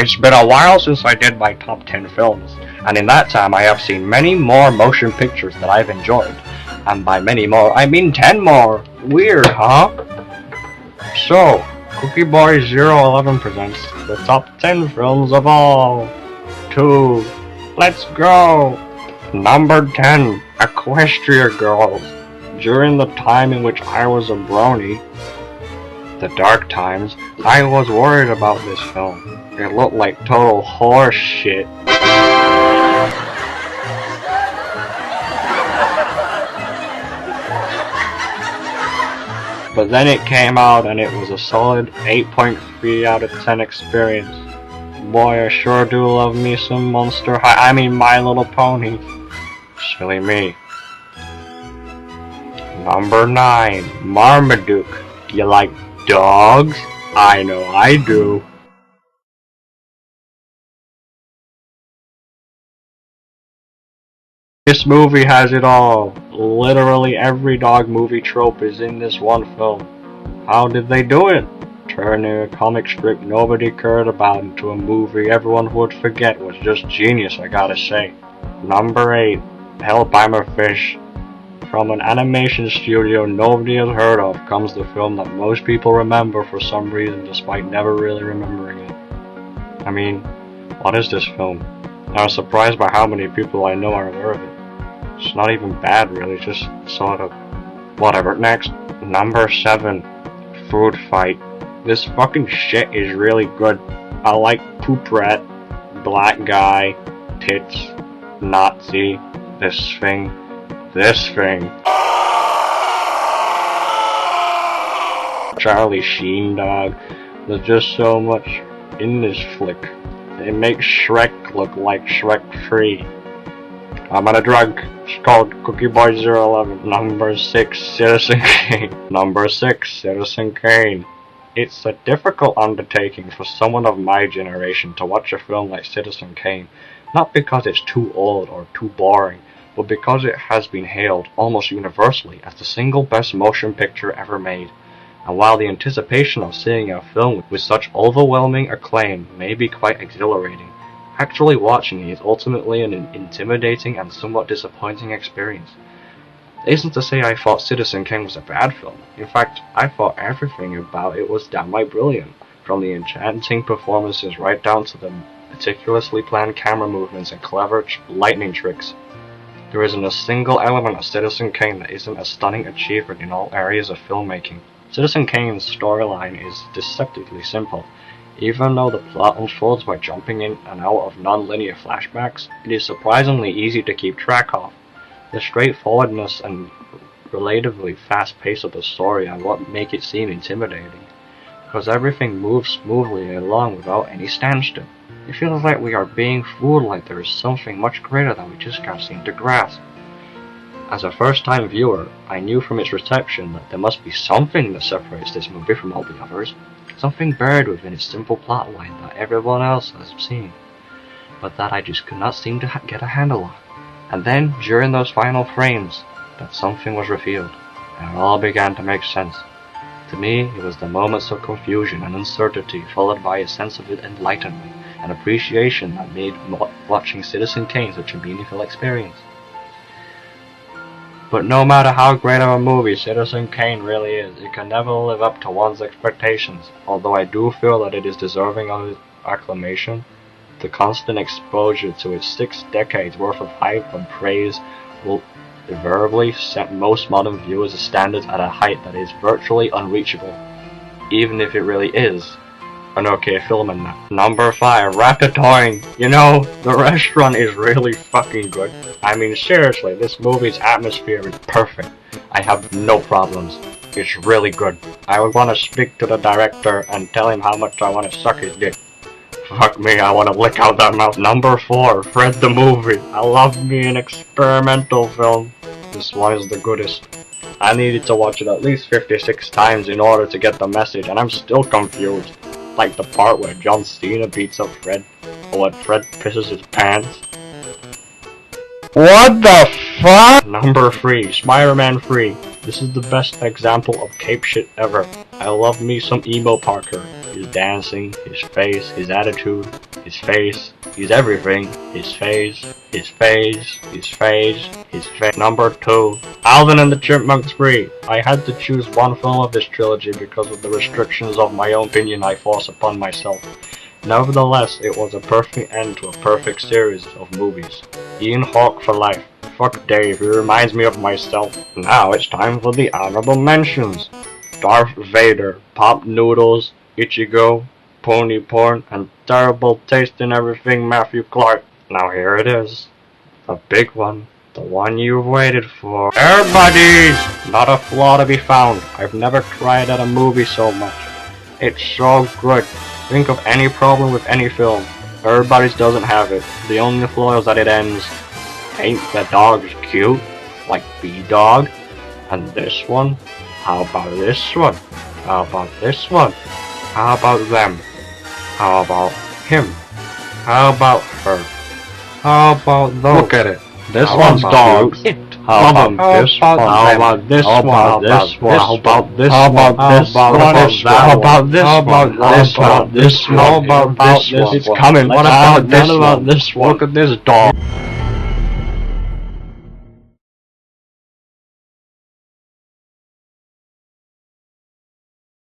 It's been a while since I did my top 10 films, and in that time I have seen many more motion pictures that I've enjoyed. And by many more, I mean 10 more. Weird, huh? So, Cookie Boy 011 presents the top 10 films of all. 2. Let's go! Number 10, Equestria Girls. During the time in which I was a brony, the dark times, I was worried about this film. It looked like total horse shit. But then it came out and it was a solid 8.3 out of 10 experience. Boy, I sure do love me some Monster High. I mean My Little Pony. Silly me. Number 9, Marmaduke. You like dogs? I know I do. This movie has it all. Literally every dog movie trope is in this one film. How did they do it? Turning a comic strip nobody cared about into a movie everyone would forget was just genius, I gotta say. Number 8, Hellbeimer Fish. From an animation studio nobody has heard of comes the film that most people remember for some reason despite never really remembering it. I mean, what is this film? I was surprised by how many people I know are aware of it. It's not even bad really, just sort of whatever. Next, number 7, Food Fight. This fucking shit is really good. I like Poop Rat, Black Guy, Tits, Nazi, this thing. Charlie Sheen, dog. There's just so much in this flick. It makes Shrek look like Shrek 3. I'm on a drug. It's called Cookie Boy 011. Number 6, Citizen Kane. Number 6, Citizen Kane. It's a difficult undertaking for someone of my generation to watch a film like Citizen Kane, not because it's too old or too boring, but because it has been hailed almost universally as the single best motion picture ever made. And while the anticipation of seeing a film with such overwhelming acclaim may be quite exhilarating, actually watching it is ultimately an intimidating and somewhat disappointing experience. It isn't to say I thought Citizen Kane was a bad film. In fact, I thought everything about it was downright brilliant, from the enchanting performances right down to the meticulously planned camera movements and clever lightning tricks. There isn't a single element of Citizen Kane that isn't a stunning achievement in all areas of filmmaking. Citizen Kane's storyline is deceptively simple. Even though the plot unfolds by jumping in and out of non-linear flashbacks, it is surprisingly easy to keep track of. The straightforwardness and relatively fast pace of the story are what make it seem intimidating, because everything moves smoothly along without any standstill. It feels like we are being fooled, like there is something much greater that we just can't seem to grasp. As a first-time viewer, I knew from its reception that there must be something that separates this movie from all the others, something buried within its simple plotline that everyone else has seen, but that I just could not seem to get a handle on. And then, during those final frames, that something was revealed, and it all began to make sense. To me, it was the moments of confusion and uncertainty followed by a sense of enlightenment and appreciation that made watching Citizen Kane such a meaningful experience. But no matter how great of a movie Citizen Kane really is, it can never live up to one's expectations, although I do feel that it is deserving of its acclamation. The constant exposure to its 6 decades worth of hype and praise will invariably set most modern viewers' standards at a height that is virtually unreachable, even if it really is an okay film and that. Number 5, Ratatouille. You know, the restaurant is really fucking good. I mean, seriously, this movie's atmosphere is perfect. I have no problems. It's really good. I would want to speak to the director and tell him how much I want to suck his dick. Fuck me, I want to lick out that mouth. Number 4, Fred the Movie. I love me an experimental film. This one is the goodest. I needed to watch it at least 56 times in order to get the message, and I'm still confused. Like the part where John Cena beats up Fred, or when Fred pisses his pants. What the fuck? Number 3, Spider-Man 3. This is the best example of cape shit ever. I love me some emo Parker. His dancing, his face, his attitude. his face, he's everything. His face, his face, his face, his face. Number 2, Alvin and the Chipmunks 3. I had to choose one film of this trilogy because of the restrictions of my own opinion I force upon myself. Nevertheless, it was a perfect end to a perfect series of movies. Ian Hawke for life. Fuck Dave, he reminds me of myself. Now it's time for the honorable mentions. Darth Vader, Pop Noodles, Ichigo, Pony Porn, and Terrible Taste in Everything Matthew Clark. Now here it is. The big one. The one you've waited for. Everybody's not a flaw to be found. I've never cried at a movie so much. It's so good. Think of any problem with any film. Everybody's doesn't have it. The only flaw is that it ends. Ain't the dogs cute? Like B-Dog? And this one? How about this one? How about this one? How about them? How about him? How about her? How about those? Look at it. This one's dogs. How about this one? How about this one? How about this one? How about this one? How about this one? How about this one? How about this one? It's coming. What about this one? Look at this dog.